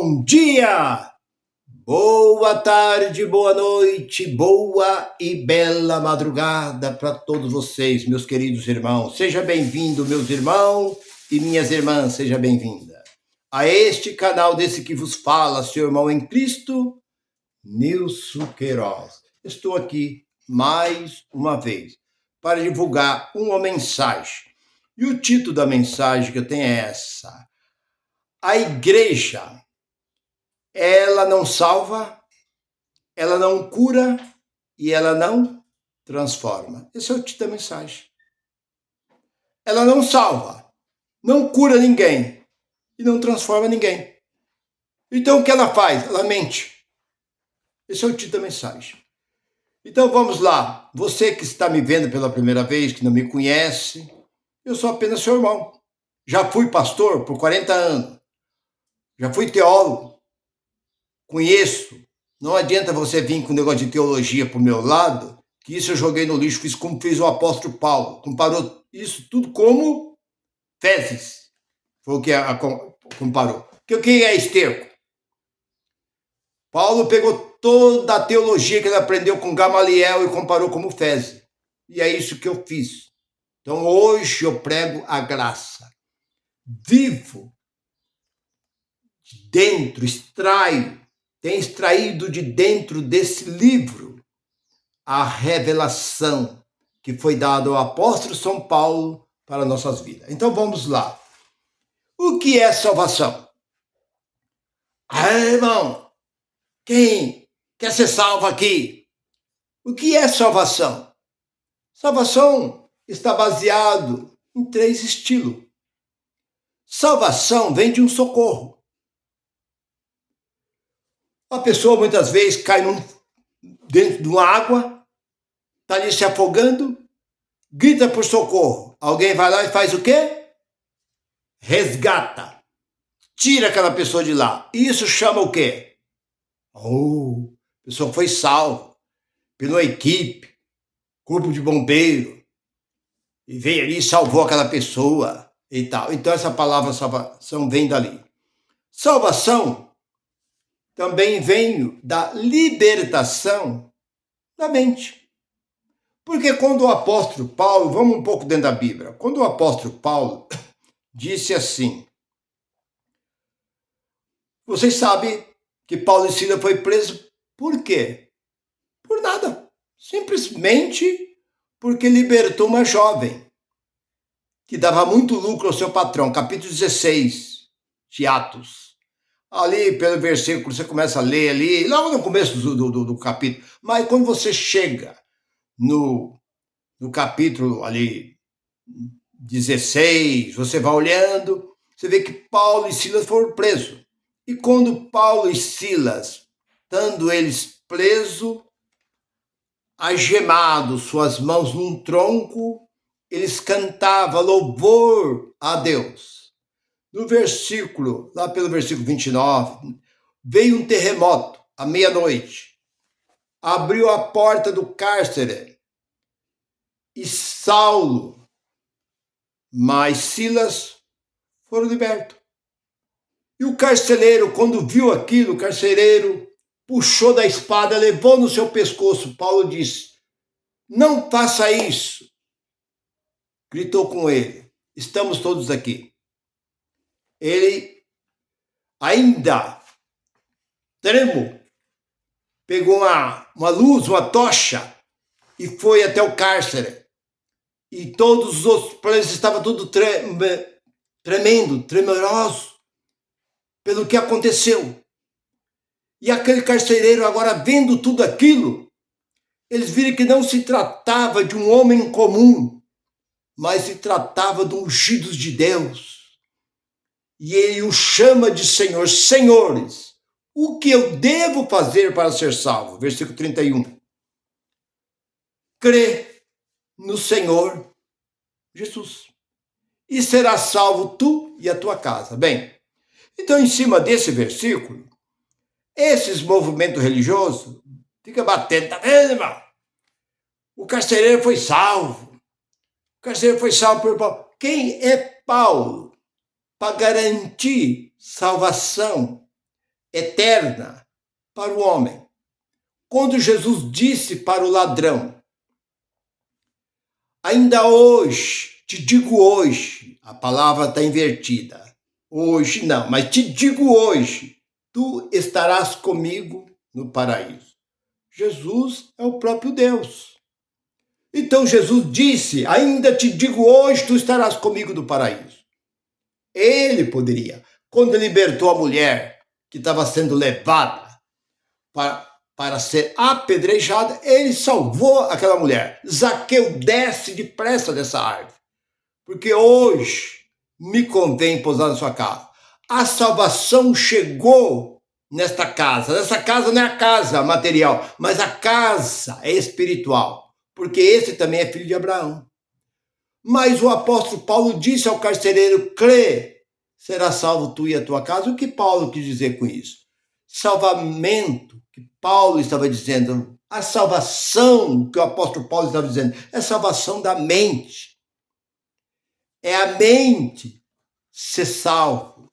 Bom dia, boa tarde, boa noite, boa e bela madrugada para todos vocês, meus queridos irmãos. Seja bem-vindo, meus irmãos e minhas irmãs, seja bem-vinda a este canal desse que vos fala, seu irmão em Cristo, Nilson Queiroz. Estou aqui mais uma vez para divulgar uma mensagem. E o título da mensagem que eu tenho é essa: a igreja, ela não salva, ela não cura e ela não transforma. Esse é o título da mensagem. Ela não salva, não cura ninguém e não transforma ninguém. Então o que ela faz? Ela mente. Esse é o título da mensagem. Então vamos lá. Você que está me vendo pela primeira vez, que não me conhece, eu sou apenas seu irmão. Já fui pastor por 40 anos. Já fui teólogo. Conheço. Não adianta você vir com um negócio de teologia para o meu lado, que isso eu joguei no lixo, fiz como fez o apóstolo Paulo. Comparou isso tudo como fezes. Foi o que comparou. O que é esterco? Paulo pegou toda a teologia que ele aprendeu com Gamaliel e comparou como fezes. E é isso que eu fiz. Então hoje eu prego a graça. Vivo de dentro, tem extraído de dentro desse livro a revelação que foi dada ao apóstolo São Paulo para nossas vidas. Então vamos lá. O que é salvação? Irmão, quem quer ser salvo aqui? O que é salvação? Salvação está baseado em 3 estilos. Salvação vem de um socorro. A pessoa muitas vezes cai dentro de uma água, está ali se afogando, grita por socorro. Alguém vai lá e faz o quê? Resgata. Tira aquela pessoa de lá. Isso chama o quê? A pessoa foi salva pela equipe, corpo de bombeiro, e veio ali e salvou aquela pessoa e tal. Então essa palavra salvação vem dali. Salvação também vem da libertação da mente. Porque quando o apóstolo Paulo, vamos um pouco dentro da Bíblia, quando o apóstolo Paulo disse assim, vocês sabem que Paulo e Silas foi preso por quê? Por nada. Simplesmente porque libertou uma jovem que dava muito lucro ao seu patrão. Capítulo 16 de Atos. Ali pelo versículo, você começa a ler ali, logo no começo do capítulo. Mas quando você chega no capítulo ali 16, você vai olhando, você vê que Paulo e Silas foram presos. E quando Paulo e Silas, estando eles presos, algemados, suas mãos num tronco, eles cantavam louvor a Deus. No versículo, lá pelo versículo 29, veio um terremoto à meia-noite, abriu a porta do cárcere e Saulo, mas Silas foram libertos. E o carcereiro, quando viu aquilo, o carcereiro puxou da espada, levou no seu pescoço. Paulo disse, não faça isso. Gritou com ele, estamos todos aqui. Ele ainda, tremo, pegou uma luz, uma tocha e foi até o cárcere. E todos os outros presos estavam tudo tremendo, tremeroso pelo que aconteceu. E aquele carcereiro, agora vendo tudo aquilo, eles viram que não se tratava de um homem comum, mas se tratava de ungidos de Deus. E ele o chama de Senhor. Senhores, o que eu devo fazer para ser salvo? Versículo 31. Crê no Senhor Jesus e serás salvo tu e a tua casa. Bem, então em cima desse versículo, esses movimentos religiosos ficam batendo, tá vendo, irmão? O carcereiro foi salvo. O carcereiro foi salvo por Paulo. Quem é Paulo para garantir salvação eterna para o homem. Quando Jesus disse para o ladrão: ainda hoje, te digo hoje, a palavra está invertida, hoje não, mas te digo hoje, tu estarás comigo no paraíso. Jesus é o próprio Deus. Então Jesus disse: ainda te digo hoje, tu estarás comigo no paraíso. Ele poderia, quando libertou a mulher que estava sendo levada para ser apedrejada, ele salvou aquela mulher. Zaqueu, desce depressa dessa árvore, porque hoje me convém pousar na sua casa. A salvação chegou nesta casa. Essa casa não é a casa material, mas a casa é espiritual, porque esse também é filho de Abraão. Mas o apóstolo Paulo disse ao carcereiro: crê, será salvo tu e a tua casa. O que Paulo quis dizer com isso? Salvamento, que Paulo estava dizendo, a salvação que o apóstolo Paulo estava dizendo, é a salvação da mente. É a mente ser salvo,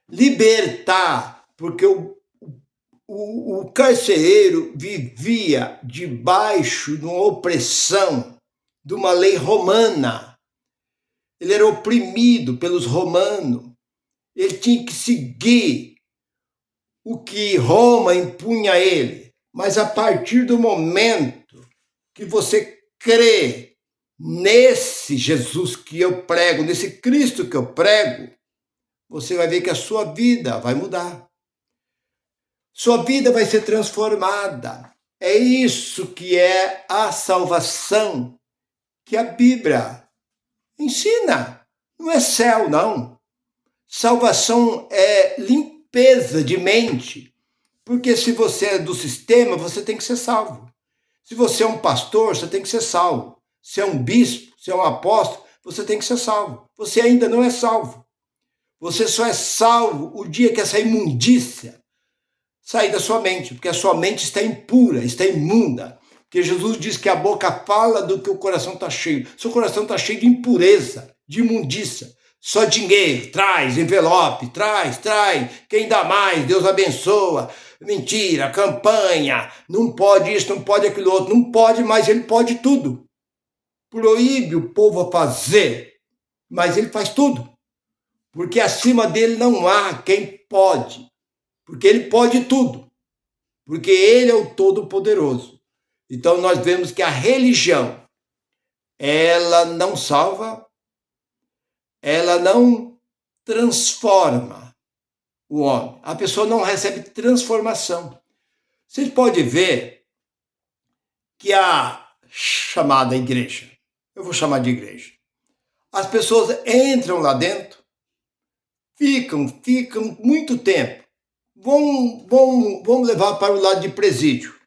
libertar, porque o carcereiro vivia debaixo de uma opressão, de uma lei romana. Ele era oprimido pelos romanos. Ele tinha que seguir o que Roma impunha a ele. Mas a partir do momento que você crê nesse Jesus que eu prego, nesse Cristo que eu prego, você vai ver que a sua vida vai mudar. Sua vida vai ser transformada. É isso que é a salvação que a Bíblia ensina. Não é céu, não. Salvação é limpeza de mente. Porque se você é do sistema, você tem que ser salvo. Se você é um pastor, você tem que ser salvo. Se é um bispo, se é um apóstolo, você tem que ser salvo. Você ainda não é salvo. Você só é salvo o dia que essa imundícia sair da sua mente, porque a sua mente está impura, está imunda. Porque Jesus diz que a boca fala do que o coração está cheio. Seu coração está cheio de impureza, de imundícia. Só dinheiro, traz, envelope, traz. Quem dá mais, Deus abençoa. Mentira, campanha, não pode isso, não pode aquilo outro. Não pode, mas ele pode tudo. Proíbe o povo a fazer, mas ele faz tudo. Porque acima dele não há quem pode. Porque ele pode tudo. Porque ele é o Todo-Poderoso. Então nós vemos que a religião, ela não salva, ela não transforma o homem. A pessoa não recebe transformação. Vocês podem ver que a chamada igreja, eu vou chamar de igreja, as pessoas entram lá dentro, ficam muito tempo, vão levar para o lado de presídio.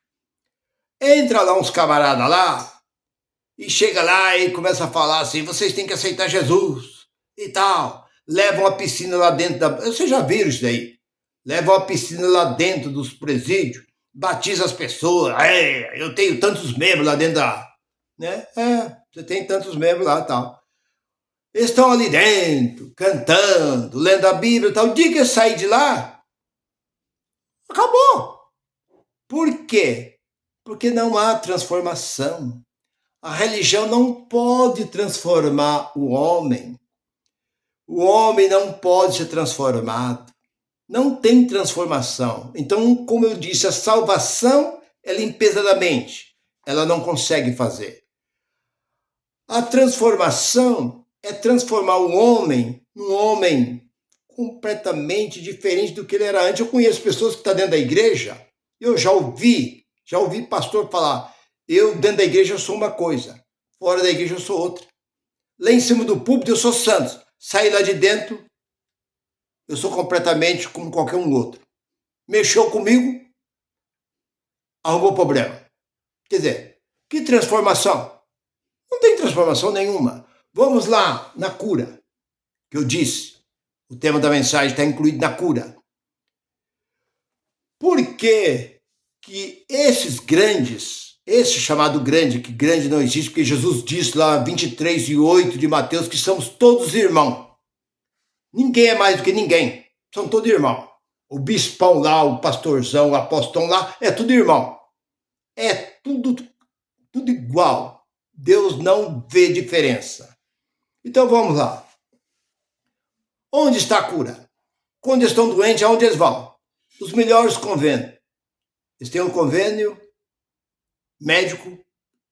Entra lá uns camaradas lá, e chega lá e começa a falar assim: vocês têm que aceitar Jesus e tal. Levam a piscina lá dentro da... Vocês já viram isso daí? Levam a piscina lá dentro dos presídios, batiza as pessoas. Eu tenho tantos membros lá dentro da... Né? Você tem tantos membros lá e tal. Eles estão ali dentro, cantando, lendo a Bíblia e tal. O dia que eu sair de lá, acabou. Por quê? Porque não há transformação. A religião não pode transformar o homem. O homem não pode ser transformado. Não tem transformação. Então, como eu disse, a salvação é limpeza da mente. Ela não consegue fazer. A transformação é transformar o homem num homem completamente diferente do que ele era antes. Eu conheço pessoas que estão dentro da igreja, eu já ouvi pastor falar: eu dentro da igreja eu sou uma coisa, fora da igreja eu sou outra. Lá em cima do púlpito eu sou santo, saí lá de dentro, eu sou completamente como qualquer um outro. Mexeu comigo, arrumou problema. Quer dizer, que transformação? Não tem transformação nenhuma. Vamos lá na cura, que eu disse. O tema da mensagem está incluído na cura. Por que esses grandes, esse chamado grande, que grande não existe, porque Jesus disse lá 23:8 de Mateus que somos todos irmãos. Ninguém é mais do que ninguém, são todos irmãos. o bispão lá, o pastorzão, o apostolão lá, é tudo irmão. É tudo igual. Deus não vê diferença. Então vamos lá. Onde está a cura? Quando estão doentes, aonde eles vão? Os melhores convênios. Eles têm um convênio médico,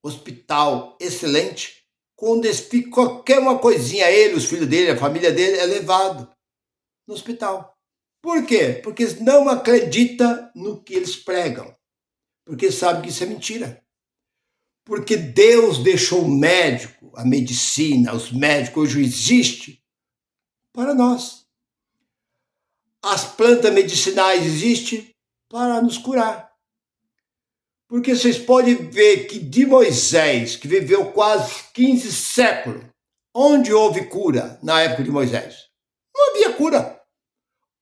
hospital excelente. Quando eles ficam qualquer uma coisinha, ele, os filhos dele, a família dele, é levado no hospital. Por quê? Porque eles não acreditam no que eles pregam. Porque eles sabem que isso é mentira. Porque Deus deixou o médico, a medicina, os médicos hoje existem para nós. As plantas medicinais existem para nos curar. Porque vocês podem ver que de Moisés, que viveu quase 15 séculos, onde houve cura na época de Moisés? Não havia cura.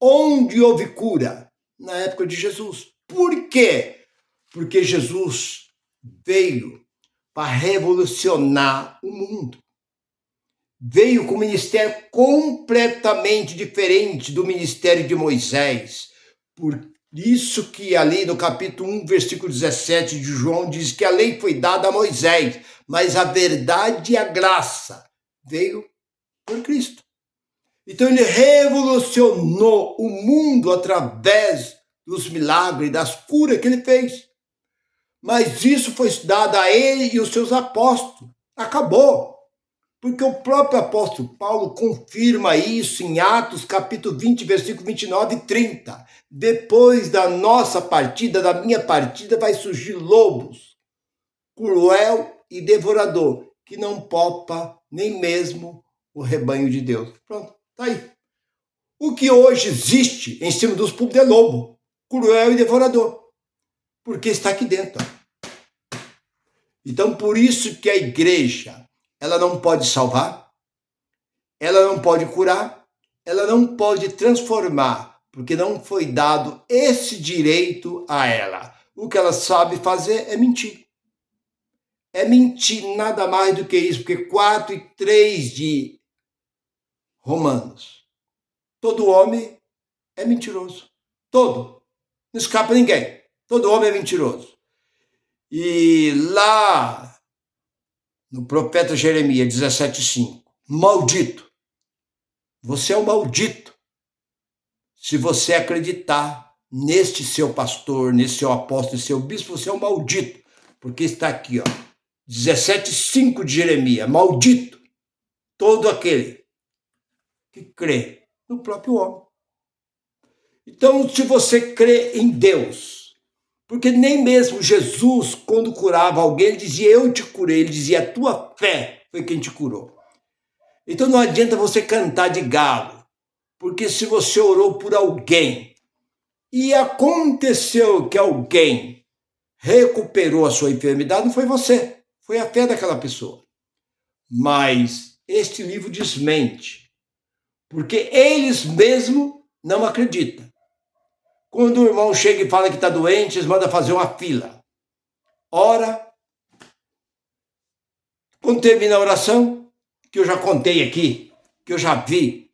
Onde houve cura? Na época de Jesus. Por quê? Porque Jesus veio para revolucionar o mundo. Veio com um ministério completamente diferente do ministério de Moisés. Por isso que ali no capítulo 1, versículo 17 de João, diz que a lei foi dada a Moisés, mas a verdade e a graça veio por Cristo. Então ele revolucionou o mundo através dos milagres e das curas que ele fez. Mas isso foi dado a ele e os seus apóstolos. Acabou. Porque o próprio apóstolo Paulo confirma isso em Atos, capítulo 20, versículo 29 e 30. Depois da nossa partida, da minha partida, vai surgir lobos, cruel e devorador, que não popa nem mesmo o rebanho de Deus. Pronto, tá aí. O que hoje existe em cima dos púlpitos é lobo, cruel e devorador, porque está aqui dentro. Então, por isso que a igreja, ela não pode salvar, ela não pode curar, ela não pode transformar, porque não foi dado esse direito a ela. O que ela sabe fazer é mentir. É mentir, nada mais do que isso, porque 4:3 de Romanos. Todo homem é mentiroso. Todo. Não escapa ninguém. Todo homem é mentiroso. E lá no profeta Jeremias 17:5, maldito. Você é um maldito se você acreditar neste seu pastor, nesse seu apóstolo, nesse seu bispo, você é um maldito. Porque está aqui, ó, 17:5 de Jeremias, maldito todo aquele que crê no próprio homem. Então, se você crê em Deus, porque nem mesmo Jesus, quando curava alguém, ele dizia, eu te curei. Ele dizia, a tua fé foi quem te curou. Então não adianta você cantar de galo, porque se você orou por alguém e aconteceu que alguém recuperou a sua enfermidade, não foi você, foi a fé daquela pessoa. Mas este livro desmente, porque eles mesmos não acreditam. Quando o irmão chega e fala que está doente, eles mandam fazer uma fila. Ora, quando termina a oração, que eu já contei aqui, que eu já vi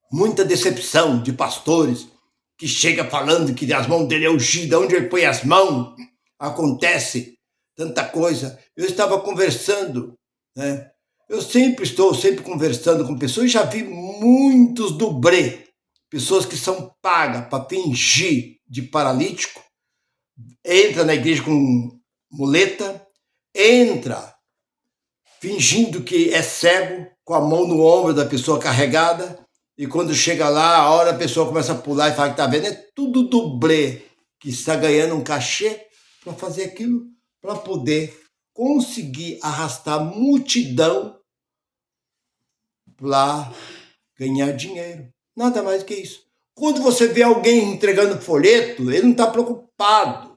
muita decepção de pastores que chega falando que as mãos dele é ungida, onde ele põe as mãos, acontece tanta coisa. Eu estava conversando, né? Eu estou sempre conversando com pessoas e já vi muitos dublê. Pessoas que são pagas para fingir de paralítico, entra na igreja com muleta, entra fingindo que é cego, com a mão no ombro da pessoa carregada, e quando chega lá, a hora a pessoa começa a pular e fala que está vendo, é tudo dublê, que está ganhando um cachê para fazer aquilo, para poder conseguir arrastar multidão para ganhar dinheiro. Nada mais do que isso. Quando você vê alguém entregando folheto, ele não está preocupado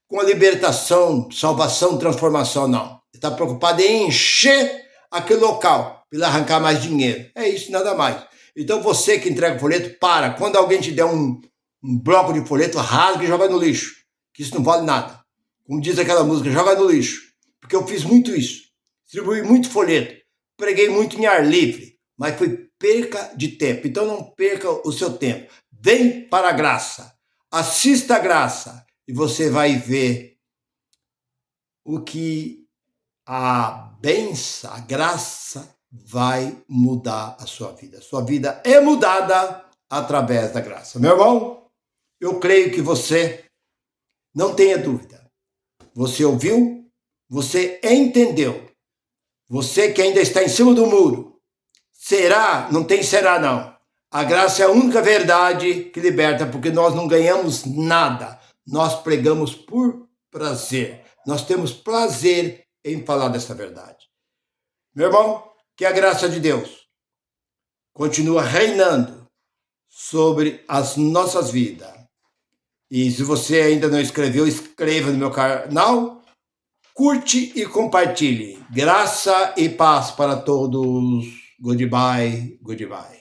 com a libertação, salvação, transformação, não. Ele está preocupado em encher aquele local, para ele arrancar mais dinheiro. É isso, nada mais. Então você que entrega folheto, para. Quando alguém te der um bloco de folheto, rasga e joga no lixo. Que isso não vale nada. Como diz aquela música, joga no lixo. Porque eu fiz muito isso. Distribuí muito folheto. Preguei muito em ar livre. Mas foi perca de tempo. Então não perca o seu tempo. vem para a graça, assista a graça e você vai ver o que a benção, a graça vai mudar a sua vida. Sua vida é mudada através da graça. Meu irmão, eu creio que você não tenha dúvida. Você ouviu? Você entendeu? Você que ainda está em cima do muro. Será? Não tem será não. A graça é a única verdade que liberta, porque nós não ganhamos nada. Nós pregamos por prazer. Nós temos prazer em falar dessa verdade. Meu irmão, que a graça de Deus continua reinando sobre as nossas vidas. E se você ainda não inscreveu, inscreva no meu canal, curte e compartilhe. Graça e paz para todos. Goodbye, goodbye.